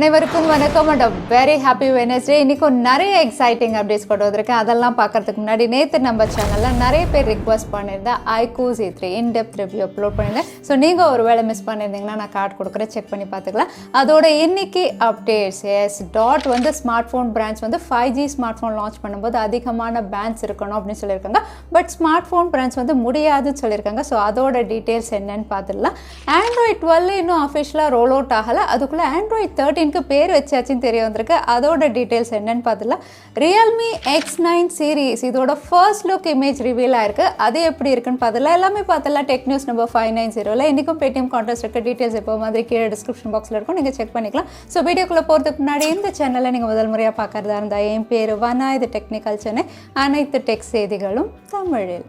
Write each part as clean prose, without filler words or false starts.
அனைவருக்கும் வணக்கம் and very happy Wednesday. இன்றைக்கும் நிறைய எக்ஸைட்டிங் அப்டேட்ஸ் கொண்டு வந்திருக்கேன். அதெல்லாம் பார்க்கறதுக்கு முன்னாடி நேற்று நம்ம சேனலில் நிறைய பேர் ரிக்வஸ்ட் பண்ணியிருந்தேன் iQOO Z3 in-depth review upload பண்ணியிருந்தேன். ஸோ நீங்கள் ஒரு வேளை மிஸ் பண்ணியிருந்தீங்கன்னா நான் கார்டு கொடுக்குறேன், செக் பண்ணி பார்த்துக்கலாம். அதோட இன்னைக்கு அப்டேட்ஸ் டாட் வந்து ஸ்மார்ட் ஃபோன் பிராண்ட்ஸ் வந்து 5G ஸ்மார்ட் ஃபோன் லான்ச் பண்ணும்போது அதிகமான பேண்ட்ஸ் இருக்கணும் அப்படின்னு சொல்லியிருக்காங்க. பட் ஸ்மார்ட் ஃபோன் பிராண்ட்ஸ் வந்து முடியாதுன்னு சொல்லியிருக்காங்க. ஸோ அதோட டீட்டெயில்ஸ் என்னன்னு பார்த்துடலாம். Android 12 இன்னும் அஃபிஷியலாக ரோல் அவுட் ஆகலை. அதுக்குள்ளே Android 13 பேர் வச்சாச்சுன்னு தெரிய வந்திருக்கு. அதோட டீட்டெயில்ஸ் என்னன்னு பார்த்துலாம். Realme X9 சீரீஸ் இதோட ஃபர்ஸ்ட் லுக் இமேஜ் ரிவீல் ஆயிருக்கு. அது எப்படி இருக்குன்னு பார்த்துலாம். எல்லாமே பார்த்துலாம் டெக் நியூஸ் நம்பர் 590. இன்றைக்கும் பேடிஎம் கான்டெஸ்ட் இருக்க டீட்டெயில்ஸ் எப்போ மாதிரி கீழே டிஸ்கிரிப்ஷன் பாக்ஸில் இருக்கும், நீங்கள் செக் பண்ணிக்கலாம். ஸோ வீடியோக்குள்ளே போகிறதுக்கு முன்னாடி இந்த சேனலில் நீங்கள் முதல் முறையாக பார்க்குறதா இருந்தால் என் பேர் வனா, இது டெக்னிக்கல் சென்னை, அனைத்து டெக் செய்திகளும் தமிழில்.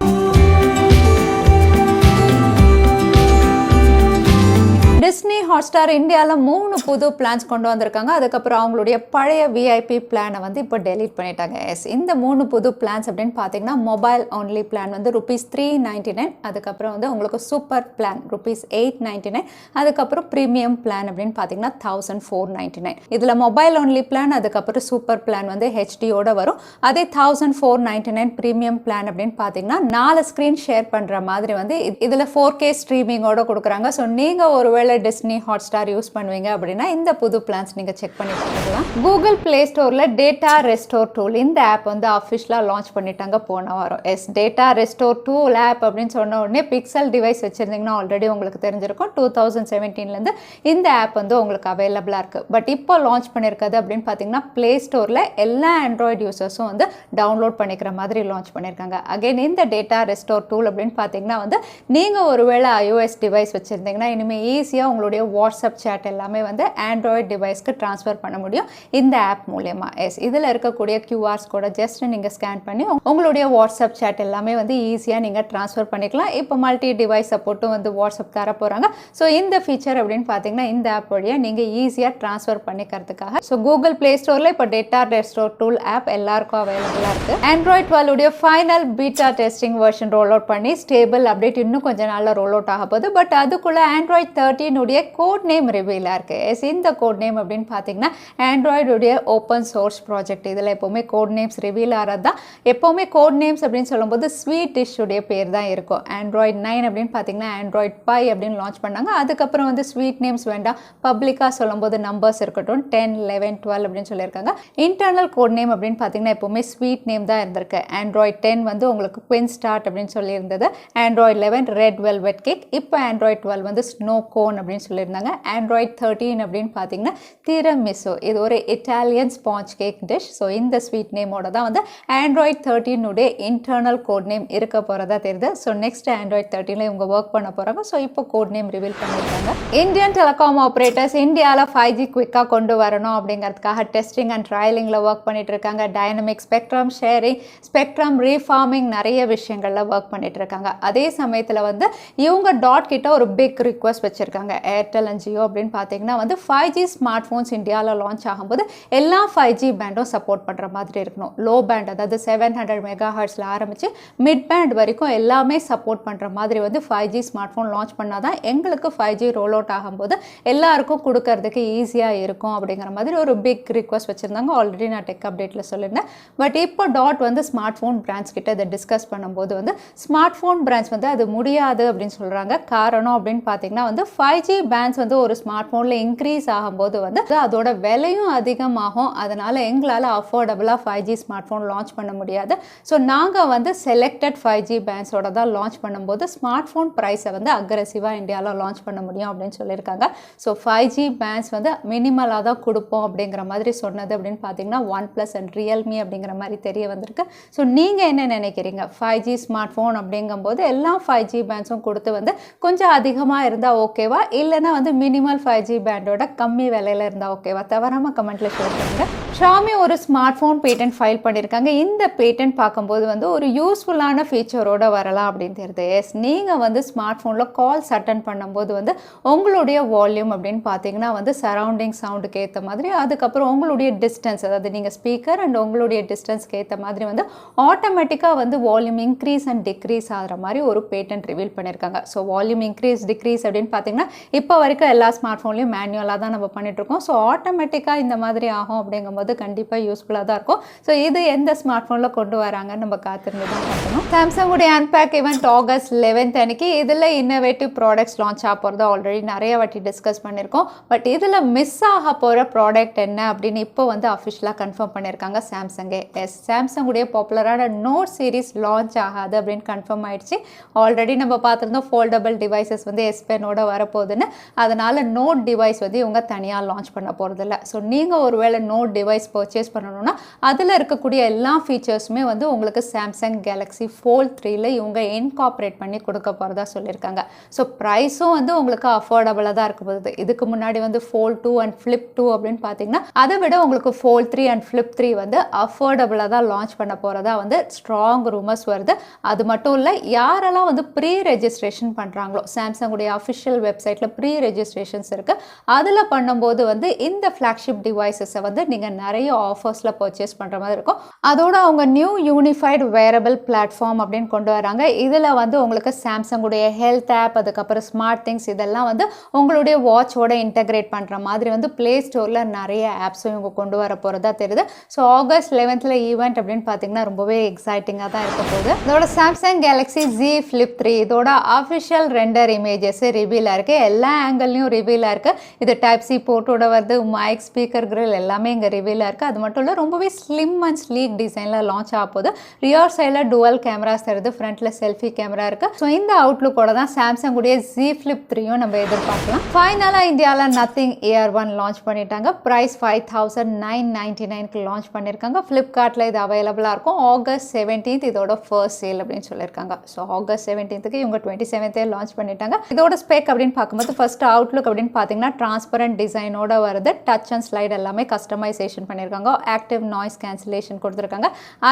டிஸ்னி ஹாட்ஸ்டார் இந்தியாவில் 3 புது பிளான்ஸ் கொண்டு வந்திருக்காங்க. அதுக்கப்புறம் அவங்களுடைய பழைய விஐபி பிளானை வந்து இப்போ டெலீட் பண்ணிட்டாங்க. இந்த 3 புது பிளான்ஸ் அப்படின்னு பார்த்தீங்கன்னா மொபைல் ஒன்லி பிளான் வந்து ₹399, அதுக்கப்புறம் வந்து உங்களுக்கு சூப்பர் பிளான் ₹899, அதுக்கப்புறம் ப்ரீமியம் பிளான் அப்படின்னு பார்த்தீங்கன்னா $1499. இதில் மொபைல் ஒன்லி பிளான் அதுக்கப்புறம் சூப்பர் பிளான் வந்து ஹெச்டியோட வரும். அதே $1499 ப்ரீமியம் பிளான் அப்படின்னு பார்த்தீங்கன்னா 4 ஸ்க்ரீன் ஷேர் பண்ணுற மாதிரி வந்து இதில் 4K ஸ்ட்ரீமிங்கோட கொடுக்குறாங்க. ஸோ நீங்கள் ஒருவேளை டிஸ்னி ஹாட்ஸ்டார் யூஸ் பண்ணுவீங்க அப்படின்னா இந்த புது பிளான்ஸ் நீங்கள் செக் பண்ணி பார்த்துக்கலாம். கூகுள் பிளே ஸ்டோரில் டேட்டா ரெஸ்டோர் டூல் இந்த ஆப் வந்து அஃபிஷியலாக லான்ச் பண்ணிட்டாங்க போன வாரம். டேட்டா ரெஸ்டோர் டூல் ஆப் அப்படின்னு சொன்ன உடனே பிக்சல் டிவைஸ் வச்சுருந்தீங்கன்னா ஆல்ரெடி உங்களுக்கு தெரிஞ்சிருக்கும். 2017 இந்த ஆப் வந்து உங்களுக்கு அவைலபிளாக இருக்குது. பட் இப்போ லான்ச் பண்ணியிருக்கிறது அப்படின்னு பார்த்தீங்கன்னா பிளே ஸ்டோரில் எல்லா ஆண்ட்ராய்டு யூசர்ஸும் வந்து டவுன்லோட் பண்ணிக்கிற மாதிரி லான்ச் பண்ணியிருக்காங்க. அகைன் இந்த டேட்டா ரெஸ்டோர் டூல் அப்படின்னு பார்த்தீங்கன்னா வந்து நீங்கள் ஒருவேளை iOS டிவைஸ் வச்சுருந்தீங்கன்னா இனிமேல் ஈஸியாக உங்களுடைய வாட்ஸ்அப் சேட் எல்லாமே வந்து ஆண்ட்ராய்டு டிவைஸ்க்கு ட்ரான்ஸ்ஃபர் பண்ண முடியும் இந்த ஆப் மூலமா. இதில் இருக்கக்கூடிய QRs கூட ஜஸ்ட் நீங்கள் ஸ்கேன் பண்ணி உங்களுடைய வாட்ஸ்அப் சேட் எல்லாமே வந்து ஈஸியாக நீங்கள் ட்ரான்ஸ்ஃபர் பண்ணிக்கலாம். இப்போ மல்டி டிவைஸ் சப்போர்ட்டும் வந்து வாட்ஸ்அப் தர போகிறாங்க. ஸோ இந்த ஃபீச்சர் அப்படின்னு பார்த்தீங்கன்னா இந்த ஆப் வழியாக நீங்கள் ஈஸியாக ட்ரான்ஸ்ஃபர் பண்ணிக்கிறதுக்காக ஸோ கூகுள் பிளே ஸ்டோரில் இப்போ டேட்டா ரெஸ்டோர் டூல் ஆப் எல்லாருக்கும் அவைலபிளாக இருக்குது. Android 12 உடைய final beta testing version roll out பண்ணி ஸ்டேபிள் அப்டேட் இன்னும் கொஞ்சம் நாளில் ரோல் அவுட் ஆக போகுது. பட் அதுக்குள்ளே Android 13 உடைய கோட் நேம் ரிவீலாக இருக்குது. இந்த கோட் நேம் அப்படின்னு பார்த்தீங்கன்னா ஆண்ட்ராய்டுடைய ஓப்பன் சோர்ஸ் ப்ராஜெக்ட். இதில் எப்போவுமே கோட் நேம்ஸ் ரிவீல் ஆகிறது தான். எப்போவுமே கோட் நேம்ஸ் அப்படின்னு சொல்லும்போது ஸ்வீட் டிஷ்ஷுடைய பேர் தான் இருக்கும். Android 9 அப்படின்னு பார்த்தீங்கன்னா Android Pie அப்படின்னு லான்ச் பண்ணாங்க. அதுக்கப்புறம் வந்து ஸ்வீட் நேம்ஸ் வேண்டாம், பப்ளிக்காக சொல்லும்போது நம்பர்ஸ் இருக்கட்டும் 10, 11, 12 அப்படின்னு சொல்லியிருக்காங்க. இன்டர்னல் கோட் நேம் அப்படின்னு பார்த்தீங்கன்னா எப்போவுமே ஸ்வீட் நேம் தான் இருந்திருக்கு. Android 10 வந்து உங்களுக்கு குயின் ஸ்டார்ட் அப்படின்னு சொல்லியிருந்தது. Android 11 red velvet cake. இப்போ Android 12 வந்து ஸ்னோ கோன் அப்படின்னு சொல்லியிருந்தாங்க. Android 13 அப்படின்னு பார்த்தீங்கன்னா Tiramisu. இது ஒரு Italian sponge cake dish. So இந்த ஸ்வீட் நேமோட தான் வந்து Android 13 உடைய இன்டர்னல் கோட் நேம் இருக்க போகிறதா தெரியுது. ஸோ நெக்ஸ்ட் Android 13 இவங்க ஒர்க் பண்ண போகிறாங்க. ஸோ இப்போ கோட் நேம் ரிவீல் பண்ணியிருக்காங்க. இந்தியன் டெலிகாம் ஆப்ரேட்டர்ஸ் இந்தியாவில் 5G குவிக்காக கொண்டு வரணும் அப்படிங்கிறதுக்காக டெஸ்டிங் அண்ட் ட்ரையலிங்கில் ஒர்க் பண்ணிட்டு இருக்காங்க. Dynamic spectrum sharing, spectrum reforming நிறைய விஷயங்களில் ஒர்க் பண்ணிட்டு இருக்காங்க. அதே சமயத்தில் வந்து இவங்க டாட் கிட்ட ஒரு பிக் ரிக்வஸ்ட் வச்சிருக்காங்க. ஏர்டெல் அண்ட் ஜியோ அப்படின்னு பார்த்தீங்கன்னா வந்து 5G ஸ்மார்ட் ஃபோன்ஸ் இந்தியாவில் லான்ச் ஆகும்போது எல்லா 5G பேண்டும் சப்போர்ட் பண்ணுற மாதிரி இருக்கணும். லோ பேண்ட் அதாவது 700 MHz ஆரம்பித்து மிட் பேண்ட் வரைக்கும் எல்லாமே சப்போர்ட் பண்ணுற மாதிரி வந்து 5G ஸ்மார்ட் ஃபோன் லான்ச் பண்ணால் தான் எங்களுக்கு 5G ரோல் அவுட் ஆகும்போது எல்லாருக்கும் கொடுக்கறதுக்கு ஈஸியாக இருக்கும் அப்படிங்கிற மாதிரி ஒரு பிக் ரிக்வஸ்ட் வச்சுருந்தாங்க. ஆல்ரெடி நான் டெக் அப்டேட்டில் சொல்லியிருந்தேன். பட் இப்போ டாட் வந்து ஸ்மார்ட் ஃபோன் பிராண்ட்ஸ் கிட்ட இதை டிஸ்கஸ் பண்ணும்போது வந்து ஸ்மார்ட் ஃபோன் பிராண்ட்ஸ் வந்து அது முடியாது அப்படின்னு சொல்கிறாங்க. காரணம் அப்படின்னு பார்த்தீங்கன்னா வந்து 5G பேண்ட்ஸ் வந்து ஒரு ஸ்மார்ட் ஃபோனில் இன்க்ரீஸ் ஆகும்போது வந்து அதோட விலையும் அதிகமாகும். அதனால் எங்களால் அஃபோர்டபுளாக 5G ஸ்மார்ட் ஃபோன் லான்ச் பண்ண முடியாது. ஸோ நாங்கள் வந்து செலக்டட் 5G பேண்ட்ஸோட தான் லான்ச் பண்ணும்போது ஸ்மார்ட் ஃபோன் ப்ரைஸை வந்து அக்ரெசிவாக இந்தியாவில் லான்ச் பண்ண முடியும் அப்படின்னு சொல்லியிருக்காங்க. ஸோ 5G பேண்ட்ஸ் வந்து மினிமலாக தான் கொடுப்போம் அப்படிங்கிற மாதிரி சொன்னது அப்படின்னு பார்த்தீங்கன்னா Oneplus அண்ட் Realme அப்படிங்கிற மாதிரி தெரிய வந்திருக்கு. ஸோ நீங்கள் என்ன நினைக்கிறீங்க? 5G ஸ்மார்ட் ஃபோன் அப்படிங்கும்போது எல்லா 5G பேண்ட்ஸும் கொடுத்து வந்து கொஞ்சம் அதிகமாக இருந்தால் ஓகேவா, இல்லைனா வந்து மினிமல் 5G பேண்டோட கம்மி விலையில் இருந்தால் ஓகேவா? தவறாமல் கமெண்ட்டில் ஷேர் பண்ணுங்கள். Xiaomi ஒரு ஸ்மார்ட் ஃபோன் பேட்டன்ட் ஃபைல் பண்ணியிருக்காங்க. இந்த பேட்டன்ட் பார்க்கும்போது வந்து ஒரு யூஸ்ஃபுல்லான ஃபீச்சரோட வரலாம் அப்படின்னு தெரியுது. எஸ், நீங்கள் வந்து ஸ்மார்ட் ஃபோனில் கால்ஸ் அட்டன் பண்ணும்போது வந்து உங்களுடைய வால்யூம் அப்படின்னு பார்த்தீங்கன்னா வந்து சரௌண்டிங் சவுண்டுக்கு ஏற்ற மாதிரி, அதுக்கப்புறம் உங்களுடைய டிஸ்டன்ஸ், அதாவது நீங்கள் ஸ்பீக்கர் அண்ட் உங்களுடைய டிஸ்டன்ஸ்க்கு ஏற்ற மாதிரி வந்து ஆட்டோமேட்டிக்காக வந்து வால்யூம் இன்க்ரீஸ் அண்ட் டிக்ரீஸ் ஆகிற மாதிரி ஒரு பேட்டன்ட் ரிவீல் பண்ணியிருக்காங்க. ஸோ வால்யூம் இன்க்ரீஸ் டிக்ரீஸ் அப்படின்னு பார்த்தீங்கன்னா இப்போ வரைக்கும் எல்லா ஸ்மார்ட் ஃபோன்லையும் மேனுவலாக தான் நம்ம பண்ணிகிட்ருக்கோம். ஸோ ஆட்டோமேட்டிக்காக இந்த மாதிரி ஆகும் அப்படிங்கும்போது கண்டிப்பாக யூஸ்ஃபுல்லாக தான் இருக்கும். ஸோ இது எந்த ஸ்மார்ட் ஃபோனில் கொண்டு வராங்கன்னு நம்ம காத்திருந்து தான் பார்க்கணும். சாம்சங்குடைய அன்பேக் ஈவெண்ட் ஆகஸ்ட் 11 அன்னைக்கு இதில் இன்னோவேட்டிவ் ப்ராடக்ட்ஸ் லான்ச் ஆக போகிறத ஆல்ரெடி நிறைய வாட்டி டிஸ்கஸ் பண்ணியிருக்கோம். பட் இதில் மிஸ் ஆக போகிற ப்ராடக்ட் என்ன அப்படின்னு இப்போ வந்து அஃபிஷியலாக கன்ஃபார்ம் பண்ணியிருக்காங்க சாம்சங்கே. எஸ், சாம்சங்குடைய பாப்புலரான நோட் சீரிஸ் லான்ச் ஆகாது அப்படின்னு கன்ஃபார்ம் ஆயிடுச்சு. ஆல்ரெடி நம்ம பார்த்துருந்தோம் ஃபோல்டபிள் டிவைசஸ் வந்து S Penோட வரப்போகுதுன்னு. அதனால் நோட் டிவைஸ் வந்து இவங்க தனியாக லான்ச் பண்ண போகிறதில்ல. ஸோ நீங்கள் ஒருவேளை நோட் டிவைஸ் பர்ச்சேஸ் பண்ணணும்னா அதில் இருக்கக்கூடிய எல்லா ஃபீச்சர்ஸுமே வந்து உங்களுக்கு சாம்சங் கேலக்ஸி Fold 3ல இவங்க இன்கார்பரேட் பண்ணி கொடுக்க போகிறதா சொல்லியிருக்காங்க. ஸோ ப்ரைஸும் வந்து உங்களுக்கு அஃபோர்டபுளாக தான் இருக்க போகுது. இதுக்கு முன்னாடி வந்து Fold 2 அண்ட் Flip 2 அப்படின்னு பார்த்தீங்கன்னா அதை விட உங்களுக்கு Fold 3 அண்ட் Flip 3 வந்து அஃபோர்டபுளாக தான் லான்ச் பண்ண போகிறதா வந்து ஸ்ட்ராங் ரூமர்ஸ் வருது. அது மட்டும் இல்லை, யாரெல்லாம் வந்து ப்ரீ ரெஜிஸ்ட்ரேஷன் பண்ணுறாங்களோ சாம்சங்குடைய அஃபிஷியல் வெப்சைட்டில் ப்ரீ ரெஜிஸ்ட்ரேஷன்ஸ் இருக்குது. அதில் பண்ணும்போது வந்து இந்த ஃப்ளாக்ஷிப் டிவைசஸை வந்து நீங்கள் நிறைய ஆஃபர்ஸில் பர்ச்சேஸ் பண்ணுற மாதிரி இருக்கும். அதோட அவங்க நியூ யூனிஃபைடு வேரபிள் பிளாட்ஃபார்ம் அப்படின்னு கொண்டு வராங்க. இதில் வந்து உங்களுக்கு சாம்சங்குடைய ஹெல்த் ஆப், அதுக்கப்புறம் ஸ்மார்ட் திங்ஸ் இதெல்லாம் வந்து உங்களுடைய வாட்சோட இன்டகிரேட் பண்ணுற மாதிரி வந்து ப்ளே ஸ்டோரில் நிறைய ஆப்ஸும் இவங்க கொண்டு வர போகிறதா தெரியுது. ஸோ ஆகஸ்ட் 11 ஈவெண்ட் அப்படின்னு பார்த்தீங்கன்னா ரொம்பவே எக்ஸைட்டிங்காக தான் இருக்க போகுது. இதோட சாம்சங் கேலக்ஸி Z Flip 3 இதோட அஃபிஷியல் ரெண்டர் இமேஜஸ் ரிவீலாக இருக்குது. எல்லா ஆங்கிள்லையும் ரிவீலாக இருக்குது. இது டைப் சி போர்ட்டோட வருது. மைக், ஸ்பீக்கர், கிரில் எல்லாமே இங்கே ரிவீலாக இருக்குது. அது மட்டும் இல்லை, ரொம்பவே ஸ்லிம் அண்ட் ஸ்லீக் டிசைனில் லான்ச் ஆக போகுது. ரியர் சைடில் டுவல் கேமராஸ் தருது, ஃப்ரண்ட்டில் செல்ஃபி கேமரா இருக்குது. ஸோ இந்த அவுட்லுக்கோட தான் சாம்சங்குடைய Z Flip 3யும் நம்ம எதிர்பார்க்கலாம். ஃபைனலாக இந்தியாவில் நத்திங் AR1 லான்ச் பண்ணிட்டாங்க. ப்ரைஸ் 5999க்கு லான்ச் பண்ணியிருக்காங்க. ஃப்ளிப்கார்ட்டில் இது அவைலபிளாக இருக்கும். ஆகஸ்ட் 17 இதோட ஃபர்ஸ்ட் சேல் அப்படின்னு சொல்லியிருக்காங்க. ஸோ ஆகஸ்ட் 17 இவங்க 27 லான்ச் பண்ணிட்டாங்க. இதோட ஸ்பெக் அப்படின்னு பார்க்கும்போது ஃபர்ஸ்ட் அவுட்லுக் அப்படின்னு பார்த்தீங்கன்னா டிரான்ஸ்பரண்ட் டிசைனோட வருது. டச் அண்ட் ஸ்லைட் எல்லாமே கஸ்டமைசேஷன் பண்ணியிருக்காங்க. ஆக்டிவ் நாய்ஸ் கேன்சலேஷன் கொடுத்துருக்காங்க.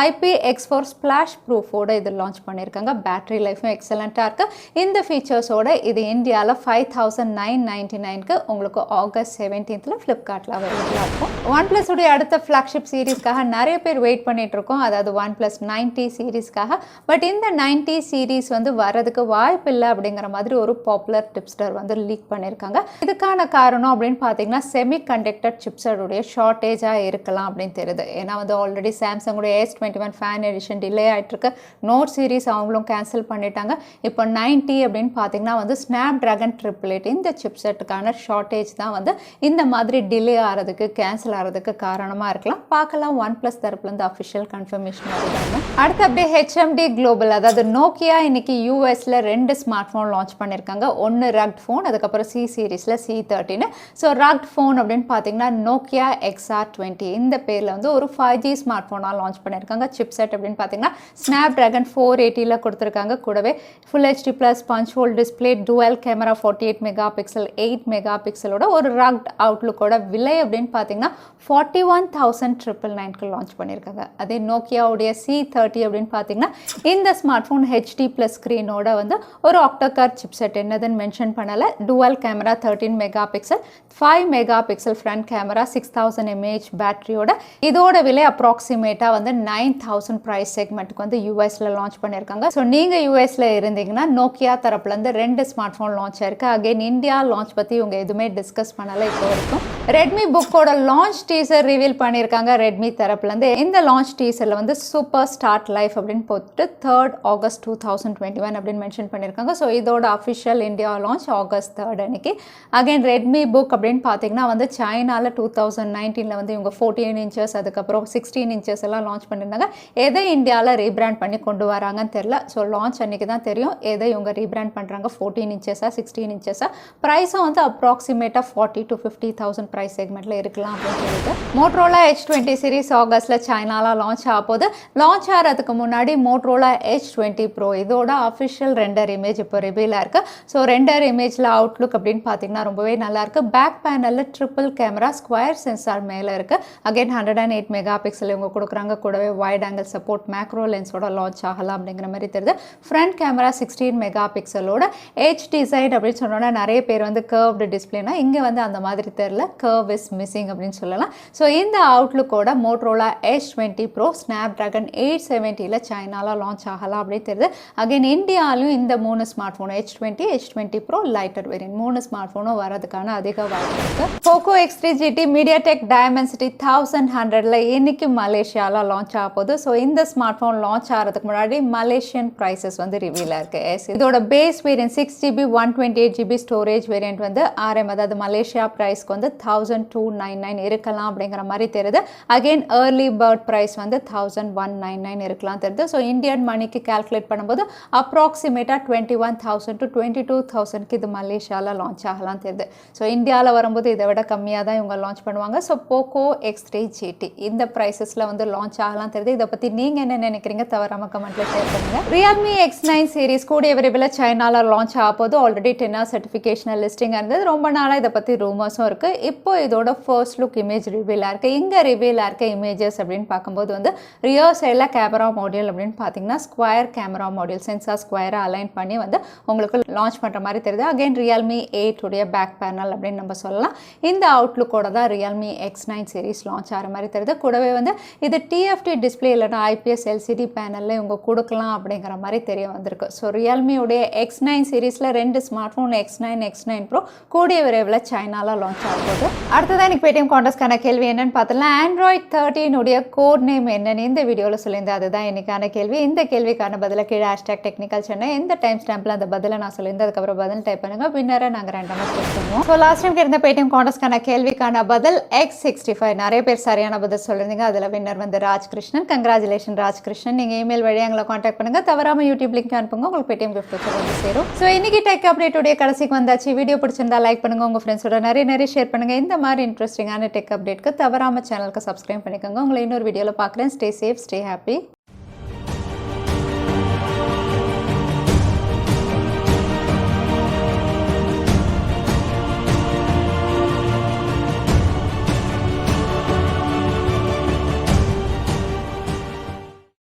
IPX4 ஸ்பிளாஷ் ப்ரூஃபோட இது லான்ச் பண்ணியிருக்காங்க. பேட்டரி லைஃபும் எக்ஸலண்ட்டாக இருக்குது. இந்த ஃபீச்சர்ஸோட இது இந்தியாவில் 5999க்கு உங்களுக்கு ஆகஸ்ட் 17 ஃப்ளிப்கார்ட்டில் அவைலபிளாக இருக்கும். ஒன்ப்ளஸ் உடைய அடுத்த ஃப்ளாக்ஷிப் சீரீஸ்க்காக நிறைய பேர் வெயிட் பண்ணிட்டு இருக்கோம். அதாவது OnePlus 90 சீரீஸ்க்காக. பட் இந்த 90 சீரீஸ் வந்து வரதுக்கு வாய்ப்பு இல்லை அப்படிங்கிற மாதிரி ஒரு பாப்புலர் டிப்ஸ்டர் வந்து லீக் பண்ணியிருக்காங்க. இதுக்கான காரணம் அப்படின்னு பார்த்தீங்கன்னா செமிகண்டக்டர் சிப்ஸோடைய ஷார்ட்டேஜாக இருக்கலாம் அப்படின்னு தெரியுது. ஏன்னா வந்து ஆல்ரெடி சாம்சங்குடைய S21 ஃபேன் எடிஷன் டிலே ஆகிட்டு இருக்கு. நோட் சீரீஸ் அவங்களும் கேன்சல் பண்ணிட்டாங்க. இப்போ 90 அப்படின்னு பார்த்தீங்கன்னா வந்து ஸ்னாப் டிராகன் 888 இந்த சிப்செட்டுக்கான ஷார்ட்டேஜ் தான் வந்து இந்த மாதிரி டிலே ஆகிறதுக்கு, கேன்சல் ஆகிறதுக்கு காரணமாக இருக்கலாம். பார்க்கலாம் ஒன்ப்ளஸ் தரப்புலேருந்து அஃபிஷியல் கன்ஃபர்மேஷன் வருதாங்க. அடுத்து அப்படியே HMD குளோபல், அதாவது நோக்கியா இன்னைக்கு யூஎஸில் 2 ஸ்மார்ட் ஃபோன் லான்ச் பண்ணியிருக்காங்க. ஒன்று ரக்ட் ஃபோன், அதுக்கப்புறம் C சீரீஸில் C13. ஸோ ரக்ட் ஃபோன் அப்படின்னு பார்த்தீங்கன்னா நோக்கியா XR20 இந்த பேரில் வந்து ஒரு 5G ஸ்மார்ட் ஃபோனாக லான்ச் பண்ணியிருக்காங்க. சிப்செட் அப்படின்னு பார்த்தீங்கன்னா ஸ்னாப் டிராகன் 480 கொடுத்துருக்காங்க. கூடவே full HD plus punch hole display, dual camera 48 mega pixel 8 mega பிக்சலோட ஒரு ரக்ட் அவுட்லுக்கோட விலை அப்படின்னு பார்த்தீங்கன்னா 41,999க்கு லான்ச் பண்ணியிருக்காங்க. அதே நோக்கியாவுடைய C30 அப்படின்னு பார்த்தீங்கன்னா இந்த ஸ்மார்ட் ஃபோன் HD ப்ளஸ் ஸ்க்ரீனோட வந்து ஒரு ஆக்டோகார் சிப்செட் என்னதுன்னு மென்ஷன் பண்ணலை. Twelve camera 13 mega pixel 5 mega pixel front camera 6000 mAh பேட்டரியோட இதோட விலை அப்ராக்சிமேட்டாக வந்து 9000 ப்ரைஸ் செக்மெண்ட்டுக்கு வந்து யூஎஸில் லான்ச் பண்ணியிருக்காங்க. ஸோ நீங்கள் யூஎஸில் இருந்தீங்கன்னா நோக்கியா தரப்புலேருந்து 2 ஸ்மார்ட் ஃபோன் லான்ச் ஆயிருக்கு. அகைன் இந்தியா லான்ச் பற்றி இவங்க எதுவுமே டிஸ்கஸ் பண்ணலை இப்போ வரைக்கும். ரெட்மி புக்கோட லான்ச் டீசர் ரிவீல் பண்ணியிருக்காங்க ரெட்மி தரப்புலேருந்து. இந்த லான்ச் டீசரில் வந்து சூப்பர் ஸ்டார்ட் லைஃப் அப்படின்னு போட்டு 3rd ஆகஸ்ட் 2021 அப்படின்னு மென்ஷன் பண்ணியிருக்காங்க. ஸோ இதோட official India launch August 3rd அன்னைக்கு. அகைன் ரெட்மி புக் அப்படின்னு பார்த்தீங்கன்னா வந்து சைனாவில் 2019 வந்து இவங்க 14 inches அதுக்கப்புறம் 16 inches எல்லாம் லான்ச் பண்ணியிருந்தாங்க. எதை இந்தியாவில் ரீபிராண்ட் பண்ணி கொண்டு வராங்கன்னு தெரியல. ஸோ லான்ச் அன்றைக்கி தான் தெரியும் எதை இவங்க ரீபிராண்ட் பண்ணுறாங்க. 14 inches 16 inches ப்ரைஸும் வந்து அப்ராக்சிமேட்டாக 40,000 to 50,000 ப்ரைஸ் செக்மெண்ட்டில் இருக்கலாம் அப்படின்னு சொல்லிட்டு Motorola H20 சீரிஸ் ஆகஸ்ட்டில் சைனாவில் லான்ச் ஆக போது. லான்ச் ஆகிறதுக்கு முன்னாடி Motorola H20 Pro இதோட அஃபிஷியல் ரெண்டர் இமேஜ் இப்போ ரிவீலாக இருக்குது. ஸோ ரெண்டர் இமேஜில் அவுட்லுக் அப்படின்னு பார்த்தீங்கன்னா ரொம்பவே நல்லாயிருக்கு. பேக் பேனலில் ட்ரிபிள் கேமரா ஸ்கொயர் சென்சார் மேலே இருக்குது. அகைன் 108 மெகா பிக்சல் இவங்க கொடுக்குறாங்க. கூடவே வைட் ஆங்கிள் சப்போர்ட் மேக்ரோ லென்ஸோட லான்ச் ஆகலாம் அப்படிங்கிற மாதிரி தெரியுது. ஃப்ரண்ட் கேமரா 16 மெகா பிக்சலோட H டிசைன் அப்படின்னு சொன்னோன்னா நிறைய பேர் வந்து கர்வ்டு டிஸ்பிளேனா இங்கே வந்து அந்த மாதிரி தெரியல, கர்வ் இஸ் மிஸ்ஸிங் அப்படின்னு சொல்லலாம். ஸோ இந்த அவுட்லுக்கோட Motorola H20 Pro Snapdragon 870ல சைனாவில் லான்ச் ஆகலாம் அப்படின்னு தெரியுது. அகைன் இந்தியாவிலும் இந்த 3 smart phone H20 Pro lighter variant 3 smart ஃபோனும் வரதுக்கான அதிக வாய்ப்பு இருக்குது. Poco X3 GT MediaTek Dimensity 1100ல இன்னைக்கு மலேசியாவில் லான்ச் ஆக போகுது. ஸோ இந்த ஸ்மார்ட் ஃபோன் லான்ச் ஆகிறதுக்கு முன்னாடி மலேசியன் ப்ரைஸஸ் வந்து ரிவீலாக இருக்குது. இதோட base variant 6GB 128GB storage variant வந்து RM, அதாவது மலேசியா ப்ரைஸ்க்கு வந்து 1299 இருக்கலாம் அப்படிங்கிற மாதிரி தெரியுது. அகெயின் ஏர்லி பேர்ட் ப்ரைஸ் வந்து 1199 இருக்கலாம் தெரியுது. ஸோ இந்தியன் மணிக்கு கால்குலேட் பண்ணும்போது அப்ராக்சிமேட்டாக 21,000 to 22,000க்கு இது மலேசியாவில் லான்ச் ஆகலாம் தெரியுது. ஸோ இந்தியாவில் வரும்போது இதை விட கம்மியாக தான் இவங்க லான்ச் பண்ணுவாங்க. ஸோ Poco X3 GT இந்த ப்ரைஸஸில் வந்து லான்ச் ஆகலாம் தெரியுது. இதை பற்றி நீங்கள் என்ன நினைக்கிறீங்க தவறாமல் கமெண்ட்டில் ஷேர் பண்ணுங்கள். Realme X9 சீரிஸ் கூடிய விரைவில் சைனாவில் லான்ச் ஆக போது. ஆல்ரெடி 10 சர்டிஃபிகேஷனல் லிஸ்டிங் இருந்தது. ரொம்ப நாளாக இதை பற்றி ரூமர்ஸும் இருக்குது. இப்போ இதோட ஃபர்ஸ்ட் லுக் இமேஜ் ரிவீலாக இருக்குது. இங்கே ரிவீலாக இருக்க இமேஜஸ் அப்படின்னு பார்க்கும்போது வந்து ரியர் சைடில் கேமரா மாடியூல் அப்படின்னு பார்த்தீங்கன்னா ஸ்கொயர் கேமரா மாடியூல் சென்சார் ஸ்கொயரை அலைன் பண்ணி வந்து உங்களுக்கு லான்ச் பண்ணுற மாதிரி தெரியுது. அகைன் Realme 8 உடைய பேக் பேனல் அப்படின்னு நம்ம சொல்லலாம். இந்த அவுட்லுக்கோட தான் Realme X9 சீரிஸ் லான்ச் ஆகிற மாதிரி தெரியுது. கூடவே வந்து இது TFT டிஸ்பிளே இல்லைனா IPS LCD பேனலில் இவங்க கொடுக்கலாம் அப்படிங்கிற மாதிரி தெரிய வந்திருக்கு. ஸோ ரியல்மியுடைய X9 சீரீஸில் 2 ஸ்மார்ட் ஃபோன் X9 Pro கூடிய விரைவில் சைனாவில் லான்ச் ஆகுது. அடுத்ததான் எனக்கு பேடிஎம் கான்டெஸ்ட்கான கேள்வி என்னன்னு பார்த்தலாம். Android 13 உடைய கோட் நேம் என்னன்னு இந்த வீடியோவில் சொல்லியிருந்தேன். அதுதான் இன்னைக்கான கேள்வி. இந்த கேள்விக்கான பதில கீழே #technicalchennai எந்த டைம் ஸ்டாம்பில் அந்த பதிலை நான் சொல்லியிருந்தேன். அதுக்கப்புறம் பதில் டைப் பண்ணுங்க. வின்னரை நாங்கள் ரேண்டமாக சூஸ் பண்ணுவோம். ஸோ லாஸ்ட் டைம் இருந்த பேடிஎம் கான்டெஸ்ட்கான கேள்விக்கான பதில் X65. நிறைய பேர் சரியான பதில் சொல்லியிருந்தீங்க. அதில் வின்னர் வந்து ராஜ்கிருஷ்ணன். கங்க்ராச்சுலேஷன் ராஜ்கிருஷ்ணன். நீங்கள் இமெயில் வழியாக எங்களை காண்டாக்ட் பண்ணுங்க. தவறாமல் யூடியூப் லிங்க் அனுப்புங்க. உங்களுக்கு பேடிஎம் கிஃப்ட் வந்து சேரும். ஸோ இன்னைக்கு டெக் அப்டேட்டுடைய கடைசிக்கு வந்தாச்சு. வீடியோ பிடிச்சிருந்தா லைக் பண்ணுங்க. உங்கள் ஃப்ரெண்ட்ஸோட நிறைய ஷேர் பண்ணுங்க. இந்த மாதிரி இன்ட்ரெஸ்டிங்கான டெக் அப்டேட்க்கு தவறாமல் சேனலுக்கு சப்ஸ்கிரைப் பண்ணிக்கோங்க. உங்களை இன்னொரு வீடியோவில் பார்க்குறேன். Stay safe, stay happy.